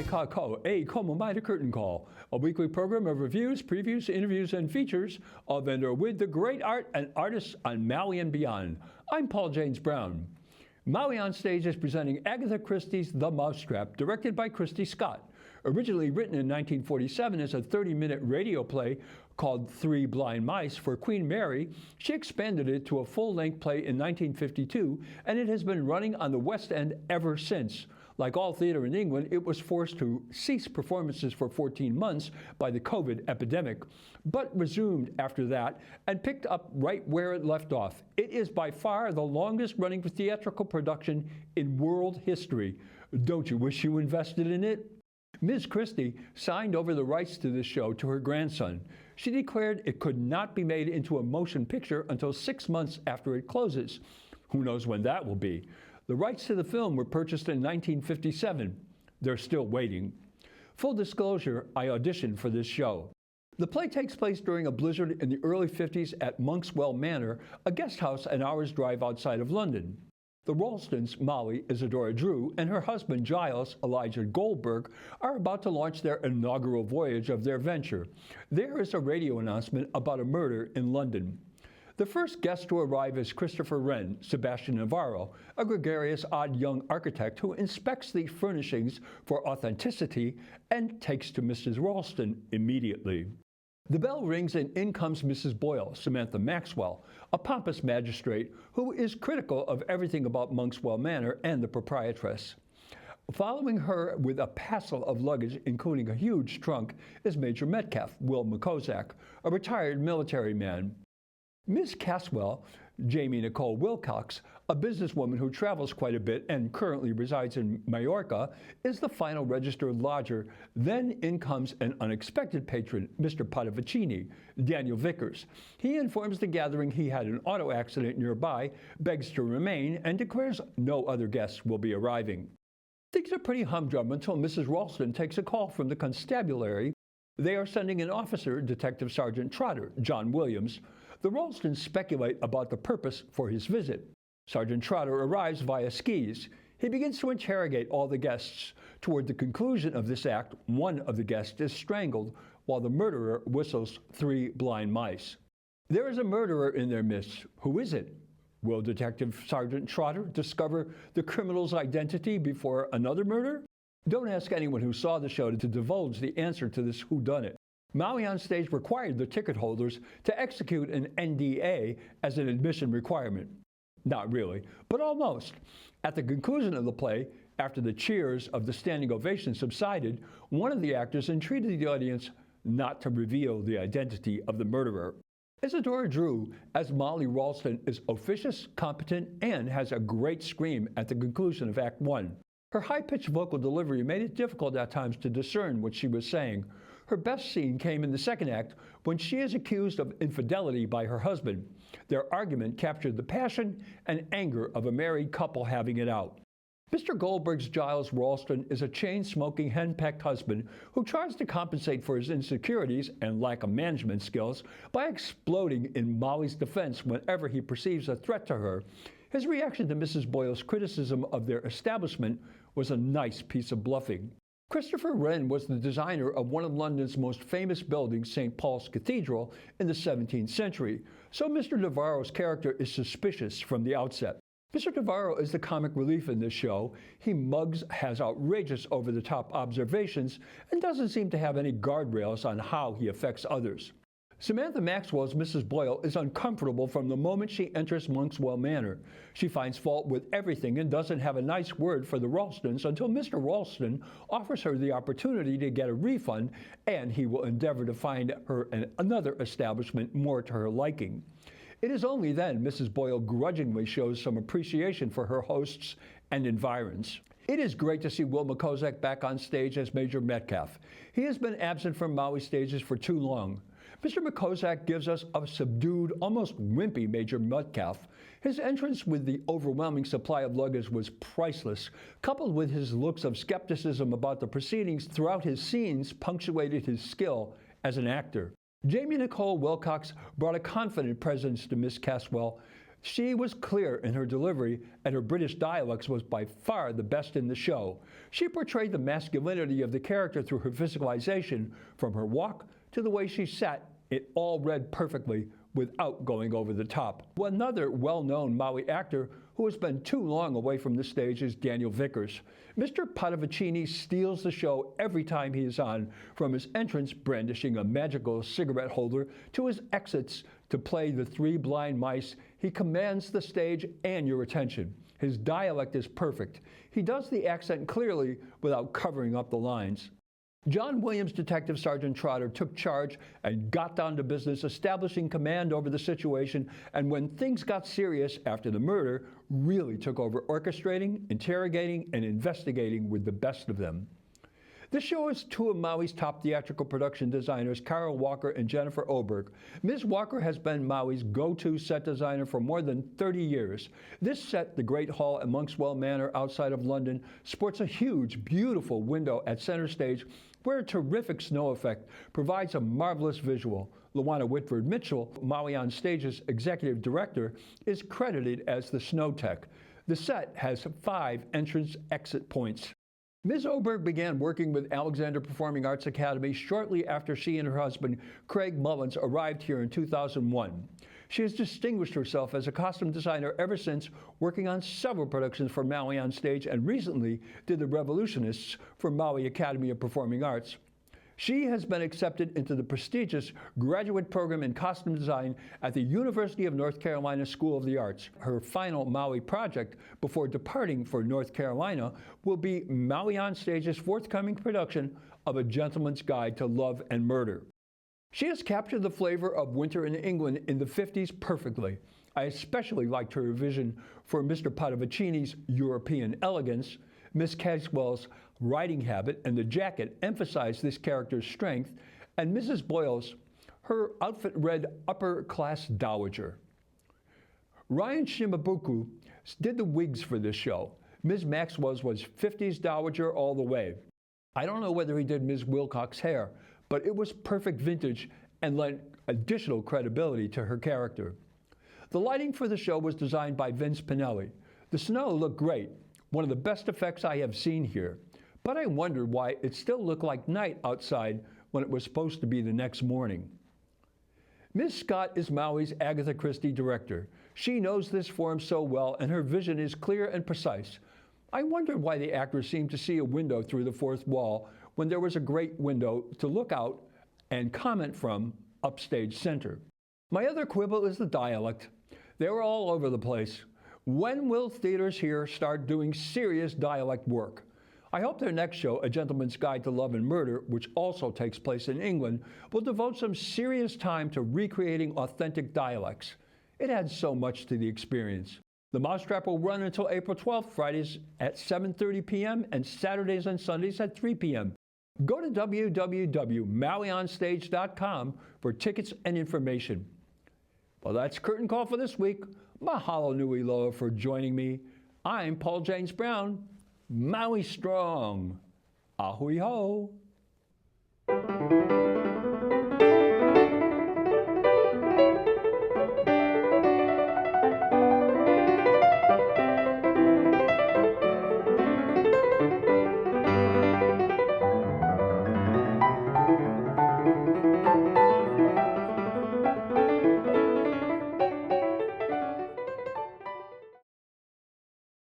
Mai Ka Ko, a Como Mai the Curtain Call, a weekly program of reviews, previews, interviews, and features of and or with the great art and artists on Maui and beyond. I'm Paul James Brown. Maui OnStage is presenting Agatha Christie's The Mousetrap, directed by Kristi Scott. Originally written in 1947 as a 30-minute radio play called Three Blind Mice for Queen Mary, she expanded it to a full-length play in 1952, and it has been running on the West End ever since. Like all theater in England, it was forced to cease performances for 14 months by the COVID epidemic, but resumed after that and picked up right where it left off. It is by far the longest-running theatrical production in world history. Don't you wish you invested in it? Ms. Christie signed over the rights to this show to her grandson. She declared it could not be made into a motion picture until 6 months after it closes. Who knows when that will be? The rights to the film were purchased in 1957. They're still waiting. Full disclosure, I auditioned for this show. The play takes place during a blizzard in the early 50s at Monkswell Manor, a guest house an hour's drive outside of London. The Ralstons, Maui, Isadora Drew, and her husband Giles, Elijah Goldberg, are about to launch their inaugural voyage of their venture. There is a radio announcement about a murder in London. The first guest to arrive is Christopher Wren, Sebastian Navarro, a gregarious, odd young architect who inspects the furnishings for authenticity and takes to Mrs. Ralston immediately. The bell rings and in comes Mrs. Boyle, Samantha Maxwell, a pompous magistrate who is critical of everything about Monkswell Manor and the proprietress. Following her with a passel of luggage, including a huge trunk, is Major Metcalf, Will McCosack, a retired military man. Miss Caswell, Jamie Nicole Wilcox, a businesswoman who travels quite a bit and currently resides in Majorca, is the final registered lodger. Then in comes an unexpected patron, Mr. Padavicini, Daniel Vickers. He informs the gathering he had an auto accident nearby, begs to remain, and declares no other guests will be arriving. Things are pretty humdrum until Mrs. Ralston takes a call from the constabulary. They are sending an officer, Detective Sergeant Trotter, John Williams. The Ralstons speculate about the purpose for his visit. Sergeant Trotter arrives via skis. He begins to interrogate all the guests. Toward the conclusion of this act, one of the guests is strangled while the murderer whistles Three Blind Mice. There is a murderer in their midst. Who is it? Will Detective Sergeant Trotter discover the criminal's identity before another murder? Don't ask anyone who saw the show to divulge the answer to this whodunit. Maui OnStage required the ticket holders to execute an NDA as an admission requirement. Not really, but almost. At the conclusion of the play, after the cheers of the standing ovation subsided, one of the actors entreated the audience not to reveal the identity of the murderer. Isadora Drew, as Molly Ralston, is officious, competent, and has a great scream at the conclusion of Act 1. Her high-pitched vocal delivery made it difficult at times to discern what she was saying. Her best scene came in the second act when she is accused of infidelity by her husband. Their argument captured the passion and anger of a married couple having it out. Mr. Goldberg's Giles Ralston is a chain-smoking, hen-pecked husband who tries to compensate for his insecurities and lack of management skills by exploding in Molly's defense whenever he perceives a threat to her. His reaction to Mrs. Boyle's criticism of their establishment was a nice piece of bluffing. Christopher Wren was the designer of one of London's most famous buildings, St. Paul's Cathedral, in the 17th century, so Mr. Navarro's character is suspicious from the outset. Mr. Navarro is the comic relief in this show. He mugs, has outrageous over-the-top observations, and doesn't seem to have any guardrails on how he affects others. Samantha Maxwell's Mrs. Boyle is uncomfortable from the moment she enters Monkswell Manor. She finds fault with everything and doesn't have a nice word for the Ralstons until Mr. Ralston offers her the opportunity to get a refund, and he will endeavor to find her another establishment more to her liking. It is only then Mrs. Boyle grudgingly shows some appreciation for her hosts and environs. It is great to see Will McCosack back on stage as Major Metcalf. He has been absent from Maui stages for too long. Mr. McCosack gives us a subdued, almost wimpy Major Metcalf. His entrance with the overwhelming supply of luggage was priceless, coupled with his looks of skepticism about the proceedings throughout his scenes punctuated his skill as an actor. Jamie Nicole Wilcox brought a confident presence to Miss Caswell. She was clear in her delivery, and her British dialects was by far the best in the show. She portrayed the masculinity of the character through her physicalization, from her walk to the way she sat. It all read perfectly without going over the top. Another well-known Maui actor who has been too long away from the stage is Daniel Vickers. Mr. Padavicini steals the show every time he is on, from his entrance brandishing a magical cigarette holder to his exits to play the three blind mice. He commands the stage and your attention. His dialect is perfect. He does the accent clearly without covering up the lines. John Williams Detective Sergeant Trotter took charge and got down to business, establishing command over the situation, and when things got serious after the murder, really took over orchestrating, interrogating, and investigating with the best of them. This show is two of Maui's top theatrical production designers, Carol Walker and Jennifer Oberg. Ms. Walker has been Maui's go-to set designer for more than 30 years. This set, the Great Hall at Monkswell Manor outside of London, sports a huge, beautiful window at center stage where a terrific snow effect provides a marvelous visual. Luana Whitford Mitchell, Maui OnStage's executive director, is credited as the snow tech. The set has 5 entrance-exit points. Ms. Oberg began working with Alexander Performing Arts Academy shortly after she and her husband, Craig Mullins, arrived here in 2001. She has distinguished herself as a costume designer ever since, working on several productions for Maui OnStage, and recently did The Revolutionists for Maui Academy of Performing Arts. She has been accepted into the prestigious graduate program in costume design at the University of North Carolina School of the Arts. Her final Maui project before departing for North Carolina will be Maui OnStage's forthcoming production of A Gentleman's Guide to Love and Murder. She has captured the flavor of winter in England in the 50s perfectly. I especially liked her vision for Mr. Padavicini's European elegance. Miss Caswell's riding habit and the jacket emphasize this character's strength, and Mrs. Boyle's, her outfit read upper-class dowager. Ryan Shimabuku did the wigs for this show. Ms. Maxwell's was 50s dowager all the way. I don't know whether he did Ms. Wilcox's hair, but it was perfect vintage and lent additional credibility to her character. The lighting for the show was designed by Vince Pinelli. The snow looked great, one of the best effects I have seen here. But I wondered why it still looked like night outside when it was supposed to be the next morning. Ms. Scott is Maui's Agatha Christie director. She knows this form so well, and her vision is clear and precise. I wondered why the actors seemed to see a window through the fourth wall when there was a great window to look out and comment from upstage center. My other quibble is the dialect. They were all over the place. When will theaters here start doing serious dialect work? I hope their next show, A Gentleman's Guide to Love and Murder, which also takes place in England, will devote some serious time to recreating authentic dialects. It adds so much to the experience. The Mousetrap will run until April 12th, Fridays at 7:30 p.m. and Saturdays and Sundays at 3 p.m. Go to www.mauionstage.com for tickets and information. Well, that's Curtain Call for this week. Mahalo nui loa for joining me. I'm Paul James Brown. Maui strong. Ahui ho.